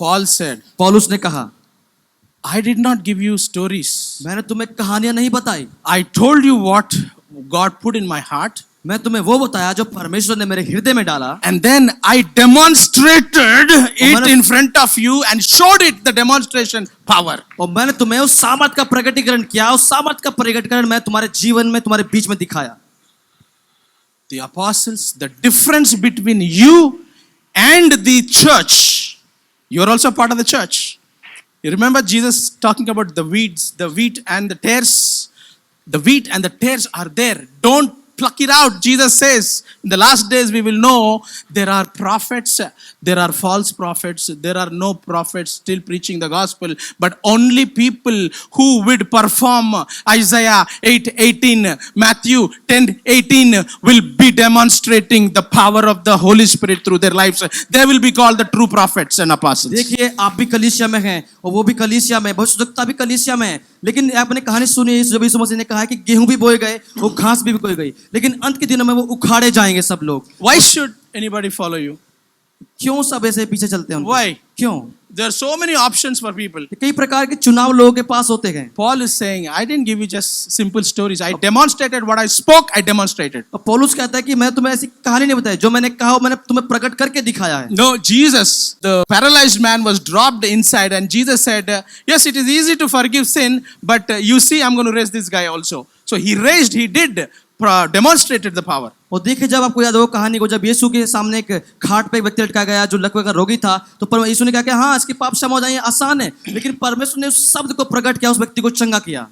Paul said, पौलुस ने कहा, I did not give you stories. मैंने तुम्हें कहानियां नहीं बताई, I told you what God put in my heart. मैं तुम्हें वो बताया जो परमेश्वर ने मेरे हृदय में डाला, And then I demonstrated it in front of you and showed it the demonstration power. और मैंने तुम्हें उस सामर्थ का प्रकटीकरण किया, उस सामर्थ का प्रकटीकरण मैं तुम्हारे जीवन में, तुम्हारे बीच में दिखाया. The apostles, the difference between you and the church. You are also part of the church. You remember Jesus talking about the weeds, the wheat and the tares. The wheat and the tares are there. Don't pluck it out. Jesus says, in the last days we will know there are prophets, there are false prophets, there are no prophets still preaching the gospel, but only people who would perform Isaiah 8:18, Matthew 10:18 will be demonstrating the power of the Holy Spirit through their lives. They will be called the true prophets and apostles. देखिए, आप भी कलीसिया में हैं और वो भी कलीसिया में, भविष्यवक्ता भी कलीसिया में है. लेकिन आपने कहानी सुनी, जब यीशु मसीह ने कहा कि गेहूं भी बोए गए, वो घास भी बोई गई, लेकिन अंत के दिनों में वो उखाड़े जाएंगे सब लोग. Why should anybody follow you? क्यों सब ऐसे पीछे चलते हैं उनके? Why? क्यों? There are so many options for people. कई प्रकार के चुनाव लोगों के पास होते हैं. Paul is saying, I didn't give you just simple stories. I demonstrated what I spoke, I demonstrated. और पौलुस कहता है कि मैं तुम्हें ऐसी कहानी नहीं बताई, जो मैंने कहा मैंने तुम्हें प्रकट करके दिखाया है. No, Jesus, the paralyzed man was dropped inside and Jesus said, yes, it is easy to forgive sin, but you see, I'm going to raise this guy also. So he raised, he did, demonstrated the power. और देखिए, जब आपको याद हो कहानी को, जब यीशु के सामने एक खाट पे एक व्यक्ति लटका गया जो लकवे का रोगी था, तो यीशु ने कहा कि हाँ, इसके पाप क्षमा हो जाएंगे, आसान है. लेकिन परमेश्वर ने उस शब्द को प्रकट किया, उस व्यक्ति को चंगा किया.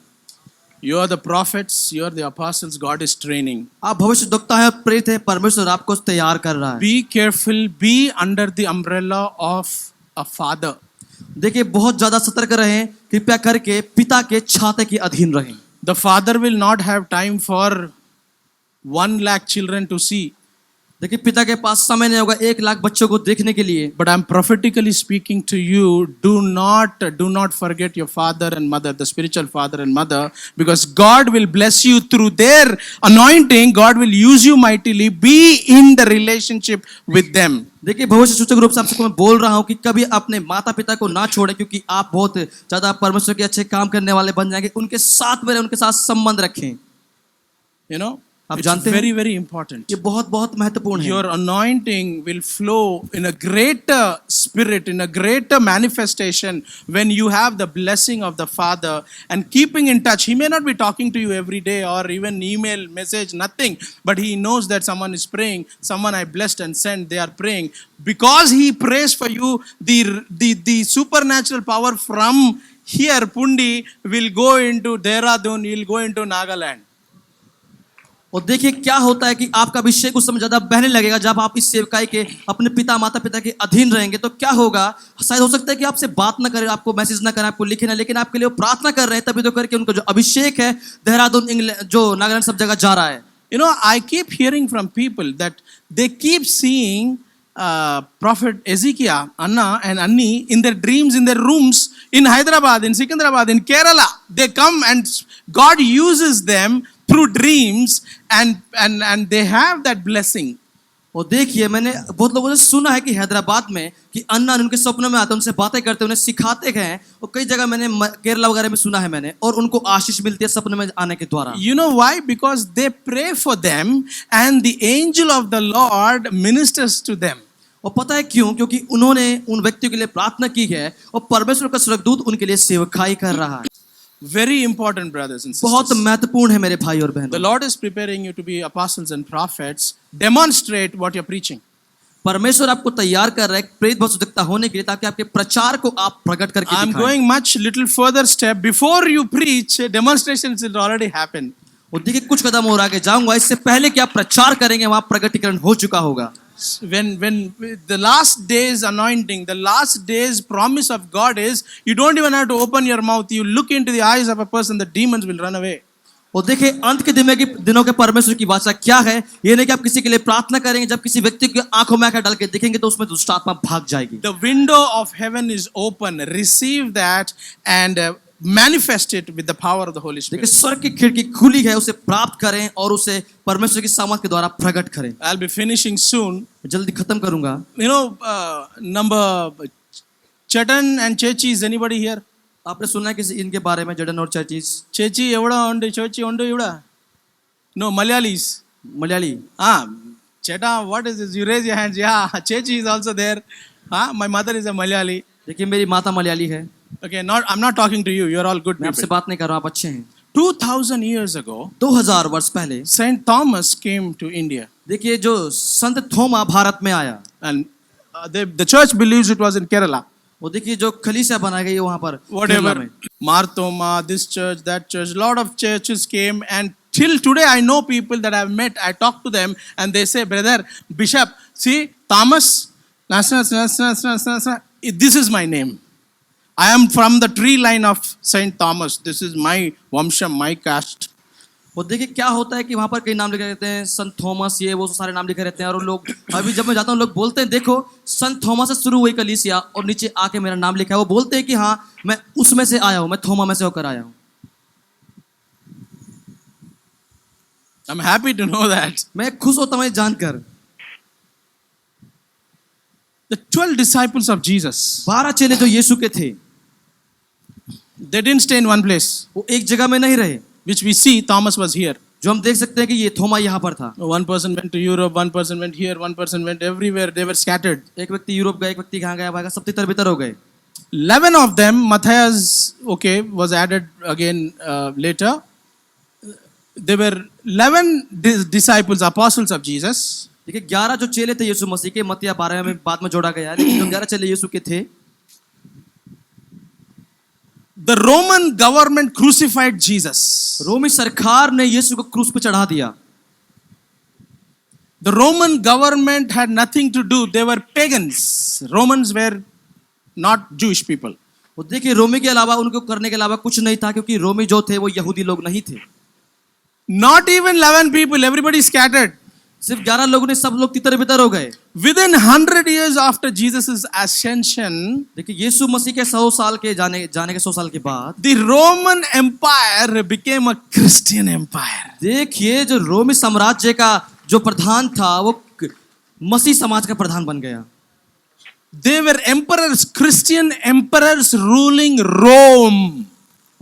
You are the prophets, you are the apostles, God is training. आप भविष्यद्वक्ता हैं, प्रेरित हैं, परमेश्वर आपको तैयार कर रहा है. Be careful, be under the umbrella of a father. देखिए, बहुत ज्यादा सतर्क रहें, कृपया करके पिता के छाते के अधीन रहें. The father will not have time for 1 lakh children to see. देखिए, पिता के पास समय नहीं होगा 1 लाख बच्चों को देखने के लिए. But I'm prophetically speaking to you, do not forget your father and mother, the spiritual father and mother, because God will bless you through their anointing. God will use you mightily. Be in the relationship with them. देखिए, भविष्य सूचक रूप से आपसे मैं बोल रहा हूँ कि कभी अपने माता पिता को ना छोड़ें, क्योंकि आप बहुत ज्यादा परमेश्वर के अच्छे काम करने वाले बन जाएंगे. उनके साथ में उनके साथ संबंध रखें. You know, आप it's जानते हैं, very, very important. ये बहुत बहुत महत्वपूर्ण है. Your anointing will flow in a greater spirit, in a greater manifestation when you have the blessing of the Father and keeping in touch. He may not be talking to you every day or even email, message, nothing, but he knows that someone is praying, someone I blessed and sent, they are praying. Because he prays for you, the supernatural power from here, Pundi, will go into Dehradun, will go into Nagaland. और देखिए, क्या होता है कि आपका अभिषेक उस समय ज्यादा बहने लगेगा जब आप इस सेवकाई के अपने पिता माता पिता के अधीन रहेंगे. तो क्या होगा, शायद हो सकता है कि आपसे बात ना करें, आपको मैसेज ना करें, आपको लिखे ना, लेकिन आपके लिए वो प्रार्थना कर रहे हैं. तभी तो करके उनका जो अभिषेक है देहरादून, इंग्लैंड, जो नागालैंड, सब जगह जा रहा है. You know, I keep hearing from people that they keep seeing Prophet Ezekiel, Anna and Anni in their dreams, in their rooms, in Hyderabad, in Secunderabad, in Kerala. They come and God uses them through dreams and they have that blessing. और देखिए, मैंने बहुत लोगों से सुना है कि हैदराबाद में कि अन्ना उनके सपनों में आते हैं, उनसे बातें करते हैं, उन्हें सिखाते हैं. और कई जगह मैंने केरला वगैरह में सुना है मैंने, और उनको आशीष मिलती है सपनों में आने के द्वारा. You know why? Because they pray for them and the angel of the Lord ministers to them. और पता है क्यों? क्योंकि उन्होंने उन व्यक्तियों के लिए प्रार्थना की है और परमेश्वर का स्वर्गदूत उनके लिए सेवकाई कर रहा है. Very important, brothers and sisters. बहुत महत्वपूर्ण है मेरे भाई और बहनों. The Lord is preparing you to be apostles and prophets. Demonstrate what you're preaching. परमेश्वर आपको तैयार कर रहा है प्रेरित भविष्यद्वक्ता होने के लिए, ताकि आपके प्रचार को आप प्रकट करके I'm दिखाएं. going much little further step. Before you preach, demonstrations will already happen. और देखिए, कुछ कदम और आगे जाऊंगा. इससे पहले कि आप प्रचार करेंगे, वहां प्रकटीकरण हो चुका होगा. When the last days anointing, the last days promise of God is, you don't even have to open your mouth. You look into the eyes of a person, the demons will run away. और देखिए, अंत के दिनों के परमेश्वर की वाचा क्या है. ये नहीं कि आप किसी के लिए प्रार्थना करेंगे, जब किसी व्यक्ति की आंखों में आंखें डाल के देखेंगे तो उसमें दुष्ट आत्मा भाग जाएगी. The window of heaven is open. Receive that and manifest it with the power of the Holy Spirit. देखिए, स्वर्ग की खिड़की खुली है, उसे प्राप्त करें और उसे परमेश्वर की सामर्थ के द्वारा प्रकट करें. I'll be finishing soon. जल्दी खत्म करूंगा. You know, number Chetan and Chechi, is anybody here? आपने सुना है किसी इनके बारे में, जडन और churches? Chechi, evada undu, Chechi undu evada? No, Malayalis. Malayali? Cheta, what is this? You raise your hands. Yeah, Chechi is also there. My mother is a Malayali. देखिए मेरी माता मलयाली है। Okay, I'm not talking to you. You're all good मैं आपसे people. बात नहीं कर रहा हूँ, आप अच्छे हैं। 2000 years ago, 2000 वर्ष पहले Saint Thomas came to India. देखिए जो संत थोमा भारत में आया, And the church believes it was in Kerala. वो देखिए जो कलीसिया बनाई गई है वहाँ पर केरला Whatever. में। Marthoma, this church, that church, lot of churches came, and till today I know people that I've met, I talk to them and they say, brother, Bishop, see, Thomas, this is my name. I am from the tree line of Saint Thomas. This is my Vamsham, my caste. वो देखिए क्या होता है कि वहाँ पर कई नाम लिखे रहते हैं, संत थॉमस, ये वो सारे नाम लिखे रहते हैं, और लोग अभी जब मैं जाता हूँ लोग बोलते हैं देखो संत थॉमस से शुरू हुई कलीसिया और नीचे आके मेरा नाम लिखा है। वो बोलते हैं कि हाँ मैं उसमें से आया हूँ, मैं थोमा में से होकर आया हूँ। I'm happy to know that. मैं खुश होता हूँ ये जानकर। The 12 disciples of Jesus, 12 चेले जो यीशु के थे, they didn't stay in one place, वो एक जगह में नहीं रहे, which we see Thomas was here. जो हम देख सकते हैं कि ये थोमा यहाँ पर था। One person went to Europe, one person went here, one person went everywhere. They were scattered. एक व्यक्ति यूरोप गया, एक व्यक्ति कहाँ गया, सब तितर बितर हो गए। 11 of them, Matthias, okay, was added again later. There were 11 disciples, apostles of Jesus. देखिए 11 जो चेले थे यीशु मसीह के, मत्ती 12 में बाद में जोड़ा गया है, लेकिन जो 11 चेले यीशु के थे, The Roman government crucified Jesus. रोमी सरकार ने यीशु को क्रूस पे चढ़ा दिया। The Roman government had nothing to do. They were pagans. Romans were not Jewish people. वो देखिए रोमी के अलावा उनको करने के अलावा कुछ नहीं था, क्योंकि रोमी जो थे वो यहूदी लोग नहीं थे। Not even 11 people. Everybody scattered. सिर्फ 11 लोगों ने, सब लोग तितर बितर हो गए। Within 100 years after Jesus' ascension, देखिए यीशु मसीह के 100 साल के जाने के 100 साल के बाद the Roman Empire became a Christian empire. देखिए जो रोमी साम्राज्य का जो प्रधान था वो मसीह समाज का प्रधान बन गया। They were emperors, Christian emperors ruling Rome.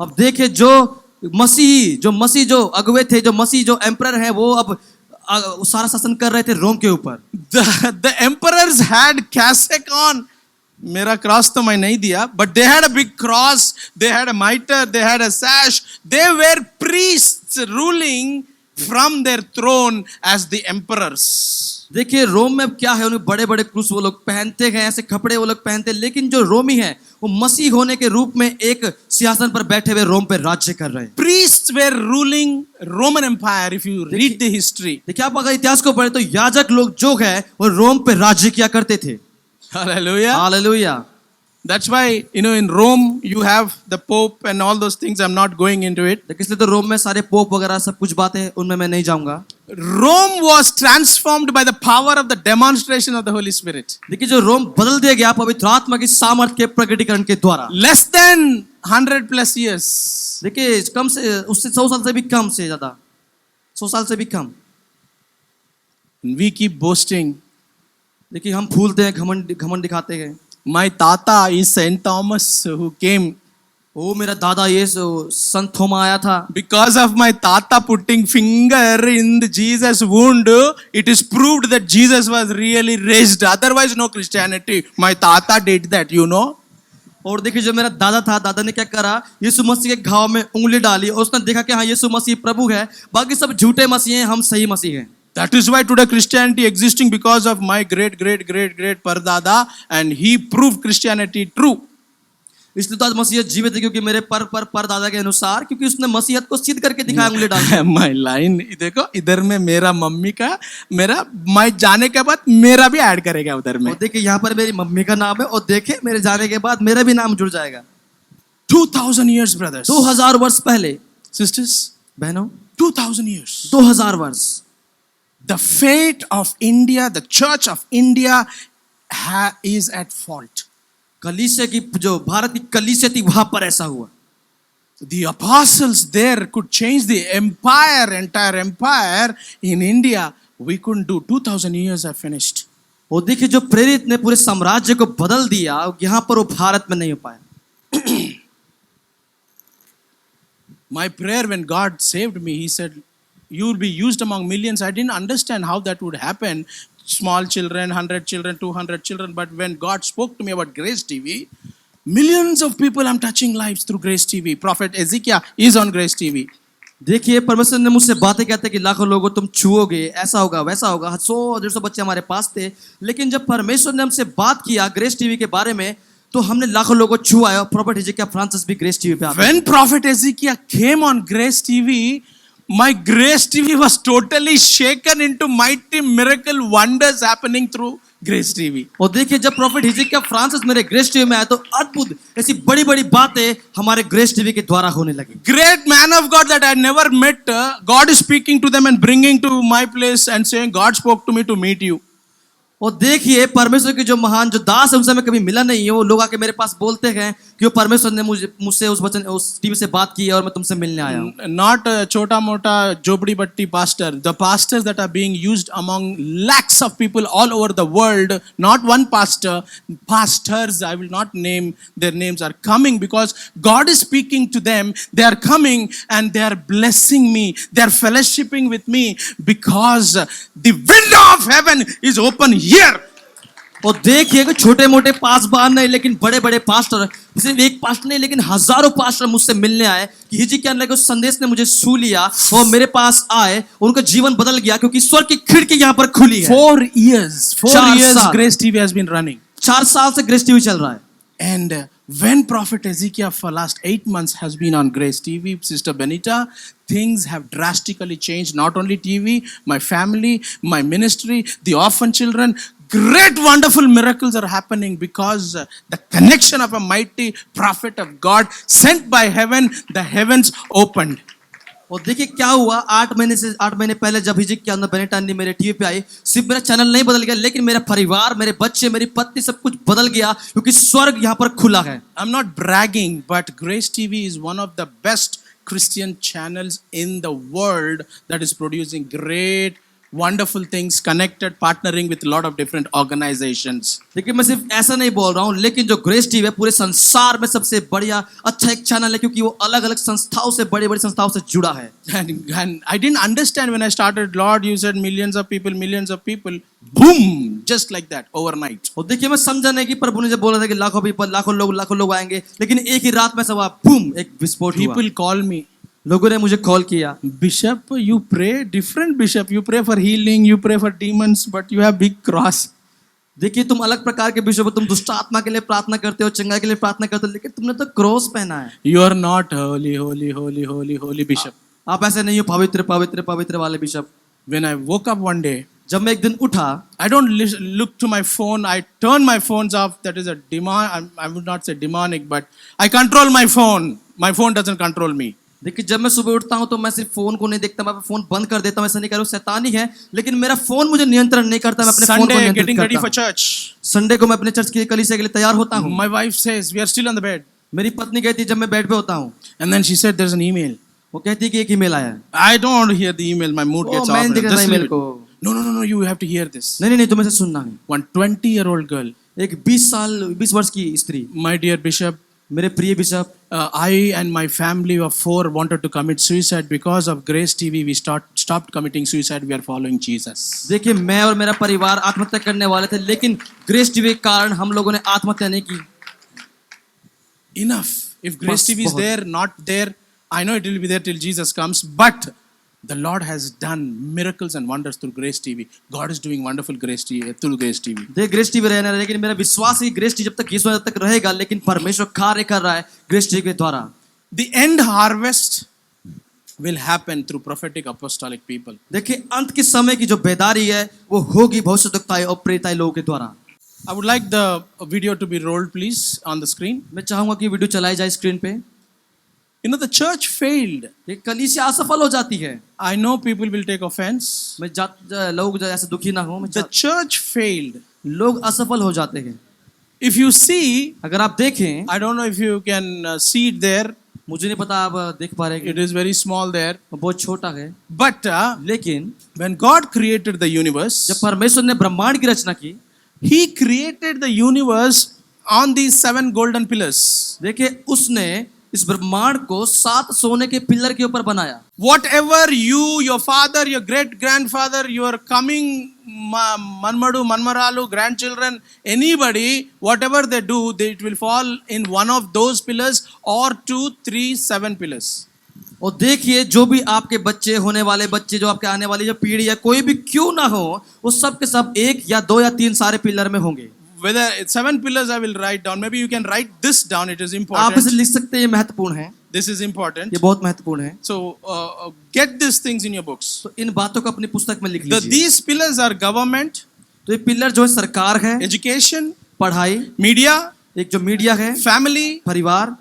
अब देखिए जो मसीह जो अगुवे थे, जो मसीह जो एम्परर हैं, वो अब सारा शासन कर रहे थे रोम के ऊपर। The emperors had cassock on. मेरा क्रॉस तो मैं नहीं दिया, but they had a big cross, they had a mitre, they had a sash. They were priests ruling from their throne as the emperors. देखिए रोम में क्या है, उन्हें बड़े बड़े क्रूस वो लोग पहनते हैं, ऐसे कपड़े वो लोग पहनते हैं, लेकिन जो रोमी है वो मसीह होने के रूप में एक सिंहासन पर बैठे हुए रोम पे राज्य कर रहे हैं। Priests were ruling Roman Empire. If you read the history, देखिए आप अगर इतिहास को पढ़े तो याजक लोग जो है वो रोम पे राज्य किया करते थे। hallelujah. Hallelujah. That's why, in Rome, you have the Pope and all those things. I'm not going into it. देखिए इसलिए तो रोम में सारे पोप वगैरह सब कुछ बातें, उनमें मैं नहीं जाऊंगा। Rome was transformed by the power of the demonstration of the Holy Spirit. देखिए जो रोम बदल दिया गया पवित्र आत्मा की सामर्थ के प्रकटीकरण के द्वारा। Less than 100 plus years. देखिए कम से, उससे 100 साल से भी कम से ज्यादा, 100 साल से भी कम। We keep boasting. देखिए हम फूलते हैं, घमंड दिखाते हैं। My tata is Saint Thomas who came. ओ मेरा दादा ये संत थोमा आया था। Because of my tata putting finger in the Jesus wound, it is proved that Jesus was really raised. Otherwise, no Christianity. My tata did that, और देखिए जो मेरा दादा था, दादा ने क्या करा, यीशु मसीह के घाव में उंगली डाली और उसने देखा कि हाँ यीशु मसीह प्रभु है, बाकी सब झूठे मसीह हैं, हम सही मसीह हैं। That is why today Christianity existing because of my great Pardada, and he proved Christianity true. इसलिए तो आज मसीहत जीवित है, क्योंकि मेरे पर दादा के अनुसार, क्योंकि उसने मसीहत को सिद्ध करके दिखाया उंगली डाल। My line देखो, इधर में मेरा मम्मी का, मेरा मैं जाने के बाद मेरा भी ऐड करेगा उधर में। और देखिए यहाँ पर मेरी मम्मी का नाम है, और देखिए मेरे जाने के बाद मेरा भी नाम जुड़ जाएगा। 2000 years, brothers. 2000 वर्ष पहले, sisters, बहनों, 2000 years. 2000 वर्ष। The fate of India, the Church of India, is at fault. कलीसिया की, जो भारत की कलीसिया थी, वहां पर ऐसा हुआ। The apostles there could change the entire empire in India. We couldn't do. 2000 years are finished. और देखिए जो प्रेरित ने पूरे साम्राज्य को बदल दिया, यहाँ पर वो भारत में नहीं हो पाया। My prayer when God saved me, He said, "You will be used among millions." I didn't understand how that would happen. Small children, 100 children, 200 children. But when God spoke to me about Grace TV, millions of people I'm touching lives through Grace TV. Prophet Ezekiel is on Grace TV. देखिए परमेश्वर ने मुझसे बातें कहते कि लाखों लोगों तुम छुओगे, ऐसा होगा वैसा होगा। 100-150 बच्चे हमारे पास थे, लेकिन जब परमेश्वर ने हमसे बात किया ग्रेस टीवी के बारे में, तो हमने लाखों लोगों को छुआ है। और प्रॉफेट हिजकिय्याह फ्रांसिस भी ग्रेस टीवी पे आते हैं। When Prophet Ezekiel came on Grace TV, my Grace TV was totally shaken into mighty miracle wonders happening through Grace TV. और देखिए जब प्रॉफेट हिजकिय्याह फ्रांसिस मेरे ग्रेस टीवी में आए, तो अद्भुत ऐसी बड़ी बड़ी बातें हमारे ग्रेस टीवी के द्वारा होने लगी। Great man of God that I never met, God is speaking to them and bringing to my place and saying, God spoke to me to meet you. और देखिए परमेश्वर के जो महान जो दास है, उनसे मैं कभी मिला नहीं है, वो लोग आके मेरे पास बोलते हैं कि वो परमेश्वर ने मुझसे उस टीवी से बात की है और मैं तुमसे मिलने आया हूँ। Not a chota mota jobdi batti pastor. The pastors that are being used among lakhs of people all over the world, not one pastor, pastors, I will not name their names, are coming because God is speaking to them. They are coming and they are blessing me. They are fellowshipping with me because the window of heaven is open here. और देखिए कि छोटे मोटे पासबान नहीं, लेकिन बड़े बड़े pastor, सिर्फ एक पास्टर नहीं लेकिन हजारों पास्टर मुझसे मिलने आए कि हिजकिय्याह ने उस संदेश ने मुझे छू लिया और मेरे पास आए, उनका जीवन बदल गया क्योंकि स्वर्ग की खिड़की यहाँ पर खुली है। 4 years 4 years Grace TV has been running. 4 साल से ग्रेस टीवी चल रहा है। And when Prophet Ezekiel for last 8 months has been on Grace TV, Sister Benita, things have drastically changed. Not only TV, my family, my ministry, the orphan children, great wonderful miracles are happening because the connection of a mighty prophet of God sent by heaven, the heavens opened. और देखिए क्या हुआ, 8 महीने पहले जब हिजकिय्याह ने बेनेटा ने मेरे टीवी पे आई, सिर्फ मेरा चैनल नहीं बदल गया, लेकिन मेरा परिवार, मेरे बच्चे, मेरी पत्नी, सब कुछ बदल गया क्योंकि स्वर्ग यहाँ पर खुला है। I'm not bragging, but Grace TV is one of the best Christian channels in the world that is producing great wonderful things, connected, partnering with a lot of different organizations. देखिए मैं सिर्फ ऐसा नहीं बोल रहा हूँ, लेकिन जो ग्रेस टीवी है पूरे संसार में सबसे बढ़िया अच्छा एक चैनल है क्योंकि वो अलग अलग संस्थाओं से, बड़ी बड़ी संस्थाओं से जुड़ा है। And I didn't understand when I started, Lord, you said millions of people, boom, just like that, overnight. और देखिए मैं समझा नहीं कि प्रभु ने जब बोला था कि लाखों लोग आएंगे, लेकिन एक ही रात में सब बूम एक विस्फोट हुआ। People call me, लोगों ने मुझे कॉल किया, Bishop, you pray, different bishop, you pray for healing, you pray for demons, but you have big cross. देखिए तुम अलग प्रकार के विषय हो, तुम दुष्ट आत्मा के लिए प्रार्थना करते हो, चंगाई के लिए प्रार्थना करते हो, लेकिन तुमने तो क्रॉस पहना है। You are not holy bishop. आप ऐसे नहीं हो पवित्र वाले bishop. When I woke up one day, जब मैं एक दिन उठा, I don't look to my phone. I turn my phones off. That is a demon. I would not say demonic, but I control my phone. My phone doesn't control me. देखिए जब मैं सुबह उठता हूं तो मैं सिर्फ फोन को नहीं देखता, मैं फोन बंद कर देता हूं। ऐसा नहीं कह रहा हूं शैतानी है, लेकिन मेरा फोन मुझे नियंत्रण नहीं करता। मैं अपने फोन को Sunday, नियंत्रित getting ready for करता हूं। church. संडे को मैं अपने चर्च की कलीसिया के लिए तैयार होता हूं। My wife says, we are still on the bed. मेरी पत्नी कहती है जब मैं बेड पे होता हूं, And then she said, there's an email. वो कहती है कि एक ईमेल आया है। I don't want to hear the email. My mood gets ओ मैं off. नहीं देखता Just ईमेल leave it. को। No, you have to hear this. नहीं तुम्हें से सुनना है। One 20-year-old girl, एक 20 वर्ष की स्त्री, my dear bishop, मेरे प्रिय bishop, I and my family of 4 wanted to commit suicide. Because of Grace TV, we stopped committing suicide. We are following Jesus. देखिए मैं और मेरा परिवार आत्महत्या करने वाले थे, लेकिन ग्रेस टीवी के कारण हम लोगों ने आत्महत्या नहीं की। Enough. If Grace बस TV is बहुत। there, not there, I know it will be there till Jesus comes. But the Lord has done miracles and wonders through Grace TV. God is doing wonderful Grace TV through Grace TV. देख grace TV रहना, लेकिन मेरा विश्वास है कि grace TV जब तक यीशु तक रहेगा, लेकिन परमेश्वर कार्य कर रहा है ग्रेस टीवी के द्वारा। The end harvest will happen through prophetic apostolic people. देखिए अंत के समय की जो बेदारी है वो होगी भविष्यवक्ताएं और प्रेरिताएं लोगों के द्वारा। I would like the video to be rolled, please, on the screen. मैं चाहूंगा कि वीडियो चलाई जाए स्क्रीन पे। You know, the church failed. ये कलीसिया असफल हो जाती है। I know people will take offense. लोग ऐसे दुखी ना हो, The church failed. लोग असफल हो जाते हैं। If you see, अगर आप देखें, I don't know if you can see it there. मुझे नहीं पता आप देख पा रहे हैं, It is very small there. बहुत छोटा है। But लेकिन when God created the universe, जब परमेश्वर ने ब्रह्मांड की रचना की, He created the universe on these 7 golden pillars. देखिए उसने इस ब्रह्मांड को 7 सोने के पिलर के ऊपर बनाया. Whatever you, your father, your great grandfather, your coming Manmadu, Manmaralu, grandchildren, anybody, whatever they do, it will fall in one of those pillars or 2, 3, 7 pillars. और देखिए जो भी आपके बच्चे होने वाले बच्चे जो आपके आने वाली जो पीढ़ी या कोई भी क्यों ना हो वो सब के सब 1 या 2 या 3 सारे पिलर में होंगे. Whether it's 7 pillars, I will write down. Maybe you can write this down. It is आप इसे important. लिख सकते हैं, ये महत्वपूर्ण है, This is important. ये बहुत महत्वपूर्ण है. So get these things in your books. तो इन बातों को अपनी पुस्तक में लिख लीजिए. These pillars are government, तो ये पिलर जो है सरकार है, education, पढ़ाई, media, एक जो मीडिया है, family, परिवार,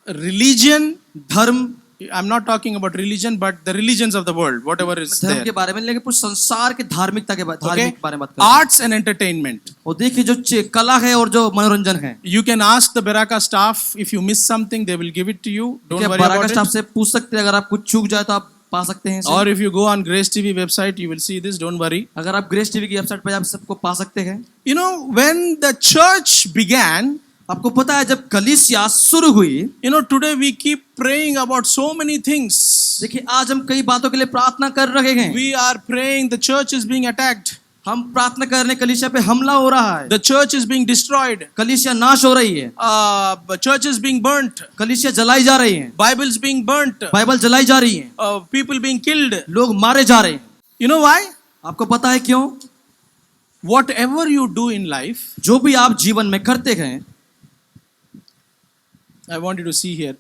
religion. धर्म. I'm not talking about religion, but the religions of the world, whatever is धर्म there. के बारे में, लेकिन पूरे संसार के धार्मिकता के Okay? धार्मिक के बारे में बात कर रहे हैं. Arts and entertainment. और देखिए जो कला है और जो मनोरंजन है, You can ask the Baraka staff if you miss something, they will give it to you. Don't क्या worry बाराका about स्टाफ it. से पूछ सकते हैं, अगर आप कुछ चूक जाए तो आप पा सकते हैं इसे. Or if you go on Grace TV website, you will see this. Don't worry. अगर आप ग्रेस टीवी की वेबसाइट पर आप सबको पा सकते हैं. You know, when the church began, आपको पता है जब कलीसिया शुरू हुई, you know, today we keep praying about so many things. देखिए आज हम कई बातों के लिए प्रार्थना कर रहे हैं. We are praying, the church is being attacked, हम प्रार्थना कर रहे हैं, कलीसिया पे हमला हो रहा है, the church is being destroyed, कलीसिया नाश हो रही है, church is being burnt, कलीसिया जलाई जा रही है, Bibles being burnt, बाइबल जलाई जा रही है, people being killed. लोग मारे जा रहे हैं. You know why? आपको पता है क्यों? Whatever you do in life, जो भी आप जीवन में करते हैं, I want you to see here.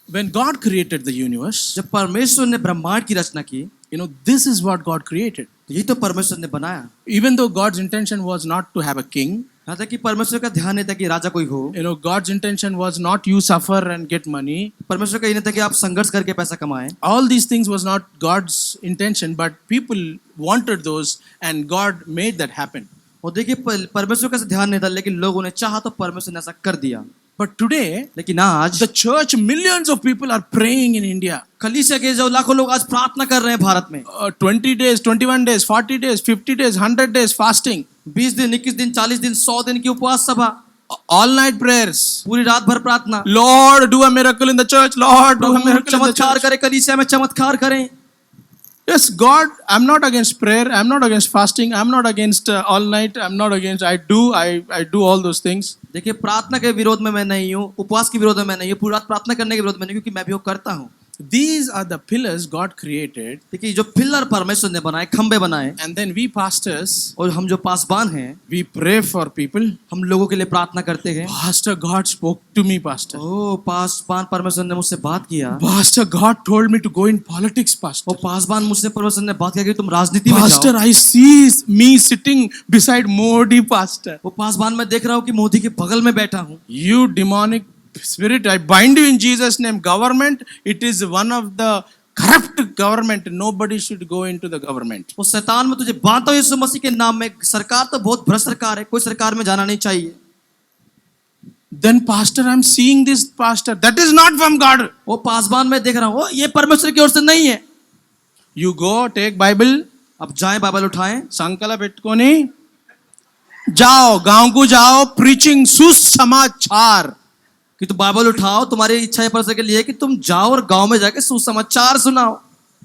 When God created the universe, जब परमेश्वर ने ब्रह्मांड की रचना की, you know, this is what God created. यही तो परमेश्वर ने बनाया. Even though God's intention was not to have a king, यहाँ तक कि परमेश्वर का ध्यान नहीं था कि राजा कोई हो. you know, God's intention was not you suffer and get money. परमेश्वर का ये नहीं था कि आप संघर्ष करके पैसा कमाएं. All these things was not God's intention, but people wanted those and God made that happen. और देखिए परमेश्वर का ध्यान नहीं था, लेकिन लोगों ने चाहा तो परमेश्वर ने ऐसा कर दिया. But today, लेकिन आज the church, millions of people are praying in India. कलीसिया के जो लाखों लोग आज प्रार्थना कर रहे हैं भारत में. 20 days, 21 days, 40 days, 50 days, 100 days fasting. 20 दिन, 21 दिन, 40 दिन, 100 दिन की उपवास सभा, All night prayers. पूरी रात भर प्रार्थना. Lord, do a miracle in the church. Lord, do a miracle in the चमत्कार church. करें, कलीसिया में चमत्कार करें. Yes, God, I'm not against prayer. I'm not against fasting. I'm not against all night. I'm not against, I do all those things. देखिए प्रार्थना के विरोध में मैं नहीं हूँ, उपवास के विरोध में मैं नहीं हूँ, पूरी रात प्रार्थना करने के विरोध में नहीं, क्योंकि मैं भी वो करता हूँ. These are the pillars God created. देखिए जो पिलर परमेश्वर ने बनाए, खंबे बनाए, And then we pastors, और हम जो पासबान हैं, we pray for people. हम लोगों के लिए प्रार्थना करते हैं. Pastor, God spoke to me, Pastor. ओ पासबान परमेश्वर ने मुझसे बात किया. Pastor, God told me to go in politics, Pastor. वो पासबान मुझसे परमेश्वर ने बात किया कि तुम राजनीति में Pastor, जाओ. I see me sitting beside Modi, Pastor. वो पासबान मैं देख रहा हूँ कि मोदी के बगल में बैठा हूँ. You demonic spirit, I bind you in Jesus' name. Government, it is one of the corrupt government. Nobody should go into the government. वो शैतान में तुझे बांधता हूँ यीशु मसीह के नाम में. सरकार तो बहुत भ्रष्ट सरकार है, कोई सरकार में जाना नहीं चाहिए. Then, Pastor, I'm seeing this, Pastor. That is not from God. वो पासबान में देख रहा हूँ, ये परमेश्वर की ओर से नहीं है. You go, take Bible, अब जाएं, बाइबल उठाएं, संकल्प పెట్టుకొని जाओ, गांव को जाओ, preaching सुसमाचार. कि तुम बाइबल उठाओ, तुम्हारी इच्छा है परमेश्वर के लिए कि तुम जाओ और गांव में जाके सुसमाचार सुनाओ.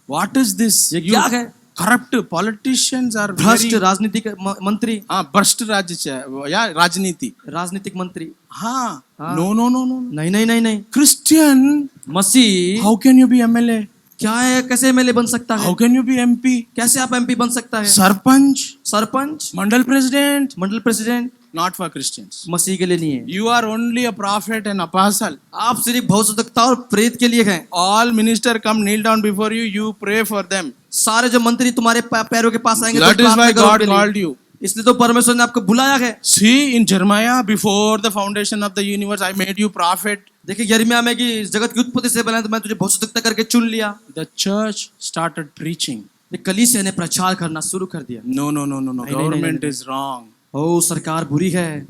What is this? ये क्या है? Corrupt politicians are भ्रष्ट very, राजनीतिक मंत्री, हाँ, भ्रष्ट राज्य या राजनीति. राजनीतिक मंत्री. हाँ, हाँ. no. नहीं नहीं नहीं नहीं. Christian, Masih how can you be MLA? क्या है, कैसे एमएलए बन सकता है, How can you be MP? कैसे आप एमपी बन सकता है, सरपंच, सरपंच, मंडल president? Mandal president. Not for Christians. मसीह के लिए नहीं है. You are only a prophet and apostle. आप सिर्फ भविष्यवक्ता और प्रेरित के लिए हैं. All minister come kneel down before you. You pray for them. सारे जो मंत्री तुम्हारे पैरों के पास आएंगे, That तो is why प्रार्थना करो God उनके लिए. called you. इसलिए तो परमेश्वर ने आपको बुलाया है. See in Jeremiah, before the foundation of the universe, I made you prophet. देखिए यिर्मयाह में कि जगत की उत्पत्ति से पहले तो मैं तुझे भविष्यवक्ता करके चुन लिया. The church started preaching. कलीसिया ने प्रचार करना शुरू कर दिया. No. नहीं, Government नहीं. is wrong. ओ सरकार बुरी है.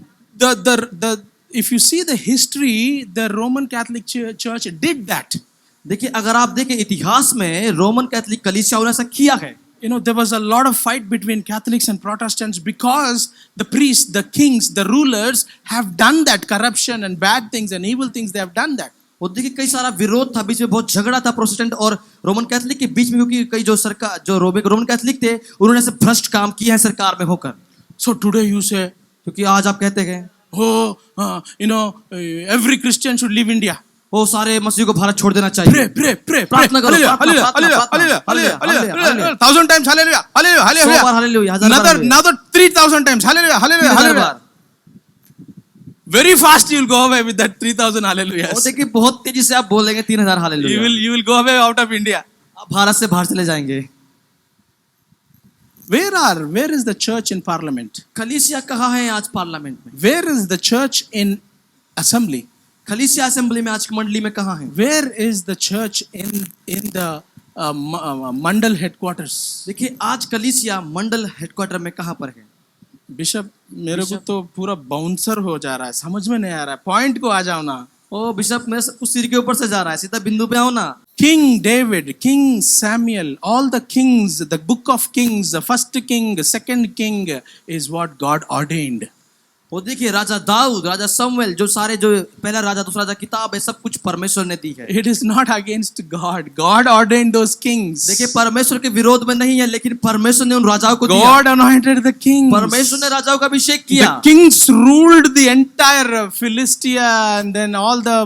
If you see the history, the Roman Catholic Church did that. देखिए अगर आप देखें इतिहास में रोमन कैथोलिक कलीसियाओं ने ऐसा किया है. You know, there was a lot of fight between Catholics and Protestants because the priests, the kings, the rulers have done that corruption and bad things and evil things. They have done that. वो देखिए कई सारा विरोध था, बीच में बहुत झगड़ा था प्रोटेस्टेंट और रोमन कैथोलिक के बीच में, क्योंकि कई जो सरकार जो रोमन कैथोलिक थे उन्होंने ऐसे भ्रष्ट काम किए हैं सरकार में होकर। So today you say, क्योंकि आज आप कहते हैं every Christian should leave India. वो सारे मसीह को भारत छोड़ देना चाहिए। Pray. प्रार्थना करो, Hallelujah, प्रार्थना, hallelujah, प्रार्थना, hallelujah, hallelujah, hallelujah, hallelujah, 1,000 times hallelujah, hallelujah, 100 bar hallelujah. Hallelujah, 1000 bar hallelujah, Another 3,000 times hallelujah, hallelujah, 3000 hallelujah. Bar. Very fast you will go away with that 3,000 वो hallelujahs. देखिए बहुत तेजी से आप बोलेंगे 3000 hallelujah, You will go away out of India. आप भारत से बाहर चले जाएंगे। Where is the church in parliament? कलीसिया कहाँ है आज पार्लियामेंट में? Where is the church in assembly? कलीसिया असेंबली में आज की मंडली में कहाँ है? Where is the church in the mandal headquarters? देखिए आज कलीसिया मंडल हेडक्वार्टर में कहाँ पर है? बिशप मेरे को तो पूरा बाउंसर हो जा रहा है, समझ में नहीं आ रहा है। पॉइंट को आ जाओ ना। ओ बिशप मेरे सब कुछ सिर के ऊपर से जा रहा है, सीधा बिंदु पे आओ ना। King David, King Samuel, all the kings, the book of Kings, the first king, the second king is what God ordained. वो देखिए राजा दाऊद, राजा समवेल, जो सारे जो पहला राजा दूसरा राजा किताब है, सब कुछ परमेश्वर ने दी है। It is not against God. God ordained those kings. देखिए परमेश्वर के विरोध में नहीं है, लेकिन परमेश्वर ने उन राजाओं को दिया। God anointed the kings. परमेश्वर ने राजाओं का अभिषेक किया। The kings ruled the entire Philistia and then all the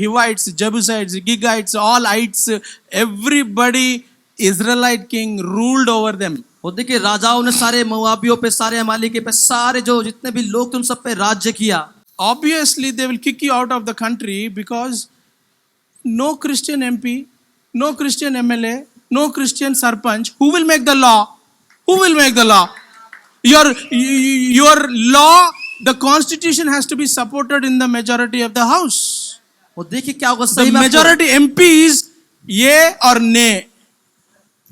Hivites, Jebusites, Gigites, all ites, everybody, Israelite king ruled over them. वो देखिए राजाओं ने सारे मोआबियों पे, सारे अमालेकी पे, सारे जो जितने भी लोग थे उन सब पे राज्य किया। Obviously they will kick you out of the country because no Christian MP, no Christian MLA, no Christian Sarpanch. Who will make the law? Who will make the law? Your law, the constitution has to be supported in the majority of the house. वो देखिए क्या होगा, The सही में majority MPs ये और ने,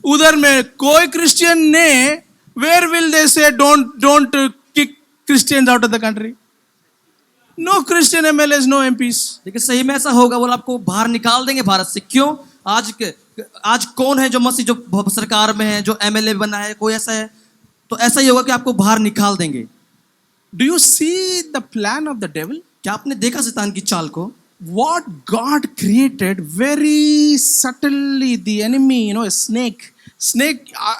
उधर में कोई क्रिश्चियन ने, where will they say don't kick Christians out of the country? No Christian MLAs, no MPs. देखिए सही में ऐसा होगा, वो आपको बाहर निकाल देंगे भारत से। क्यों? आज कौन है जो मसीह जो सरकार में है, जो एमएलए बना है, कोई ऐसा है? तो ऐसा ही होगा कि आपको बाहर निकाल देंगे। Do you see the plan of the devil? क्या आपने देखा शैतान की चाल को? What God created very subtly, the enemy, a snake,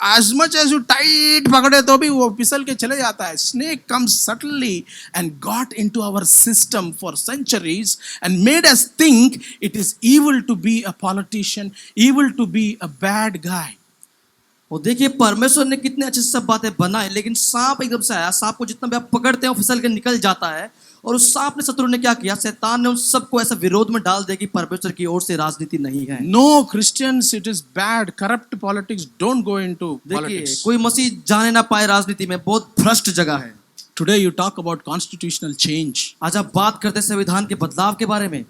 as much as you tight पकड़े तो भी वो फिसल के चले जाता है। Snake comes subtly and got into our system for centuries and made us think it is evil to be a politician, evil to be a bad guy. वो देखिए परमेश्वर ने कितने अच्छे से सब बातें बनाए, लेकिन सांप एकदम से आया। सांप को जितना भी आप पकड़ते हैं वो फिसल के निकल जाता है, और उस सांप ने, शत्रु ने क्या किया? शैतान ने उन सबको ऐसा विरोध में डाल दिया कि परमेश्वर की ओर से राजनीति नहीं है। No Christians, it is bad. Corrupt politics, don't go into देखिए politics. कोई मसीह जाने ना पाए राजनीति में, बहुत भ्रष्ट जगह है। Today you talk about constitutional change. आज आप बात करते हैं संविधान के बदलाव के बारे में।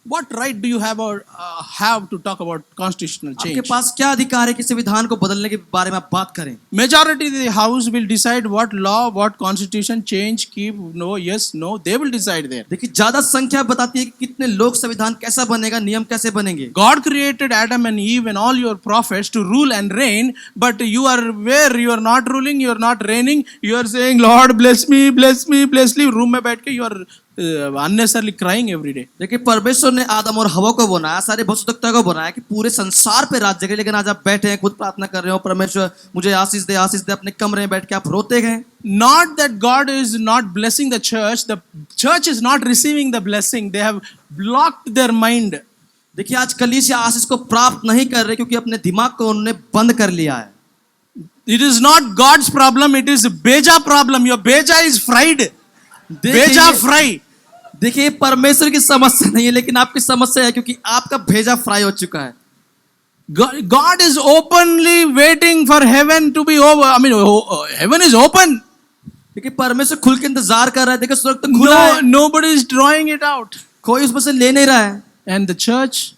What right do you have to talk about constitutional आपके change? पास क्या अधिकार है कि संविधान को बदलने के बारे में आप बात करें? Majority of the house will decide what law, what constitution change, keep, no, yes, no. They will decide there. देखिए ज्यादा संख्या बताती है कि कितने लोग संविधान कैसा बनेगा, नियम कैसे बनेंगे। God created Adam and Eve and all your prophets to rule and reign, but you are where you are not ruling, you are not reigning. You are saying, Lord, bless me, bless me, bless me. Room में बैठ के you are unnecessarily crying every day. देखिए परमेश्वर ने आदम और हवा को बनाया, सारे भविष्यवक्ता को बनाया कि पूरे संसार पे राज्य करें, लेकिन आज आप बैठे हैं, खुद प्रार्थना कर रहे हो, परमेश्वर मुझे आशीष दे, आशीष दे, अपने कमरे में बैठ के आप रोते हैं। Not that God is not blessing the church is not receiving the blessing. They have blocked their mind. देखिए आज कलीसिया आशीष को प्राप्त नहीं कर रहे, क्योंकि अपने दिमाग को उन्होंने बंद कर लिया है। It is not God's problem, it is Beja problem. Your Beja is fried. Beja fry. देखिए परमेश्वर की समस्या नहीं है, लेकिन आपकी समस्या है क्योंकि आपका भेजा फ्राई हो चुका है। God is openly waiting for heaven to be over. I mean, heaven is open. देखिए परमेश्वर खुल के इंतजार कर रहा है, देखिए स्वर्ग तो खुला है, Nobody is drawing it out. कोई उसमें से ले नहीं रहा है। And the church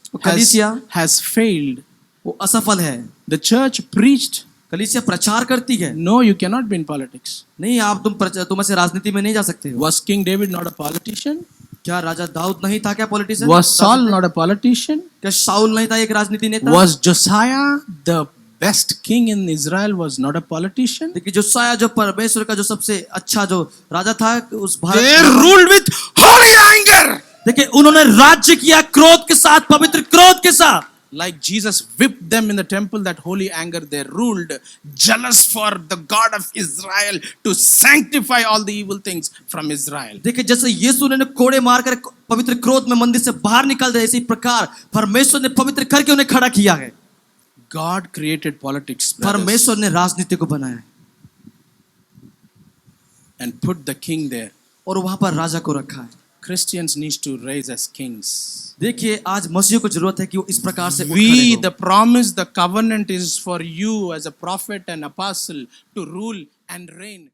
has failed. वो असफल है। The church preached. कलीसिया प्रचार करती है। No, you cannot be in politics. नहीं, आप तुम ऐसे राजनीति में नहीं जा सकते हो। Was King David not a politician? क्या राजा दाऊद नहीं था क्या politician? Was Saul not a politician? क्या शाऊल नहीं था एक राजनीति नेता? Was Josiah the best king in Israel was not a politician. देखिए जोसाया जो परमेश्वर का जो सबसे अच्छा जो राजा था उस They Bharat ruled with holy anger. देखिए उन्होंने राज्य किया क्रोध के साथ, पवित्र क्रोध के साथ। Like Jesus whipped them in the temple, that holy anger, they ruled, jealous for the God of Israel to sanctify all the evil things from Israel. देखिए जैसे यीशु ने कोड़े मारकर पवित्र क्रोध में मंदिर से बाहर निकल रहे, इसी प्रकार परमेश्वर ने पवित्र करके उन्हें खड़ा किया है। God created politics, brothers, परमेश्वर ने राजनीति को बनाया है and put the king there. और वहां पर राजा को रखा है। Christians need to rise as kings. देखिए आज मसीह को जरूरत है कि वो इस प्रकार से उठ खड़े We, हो। the promise, the covenant is for you as a prophet and apostle to rule and reign.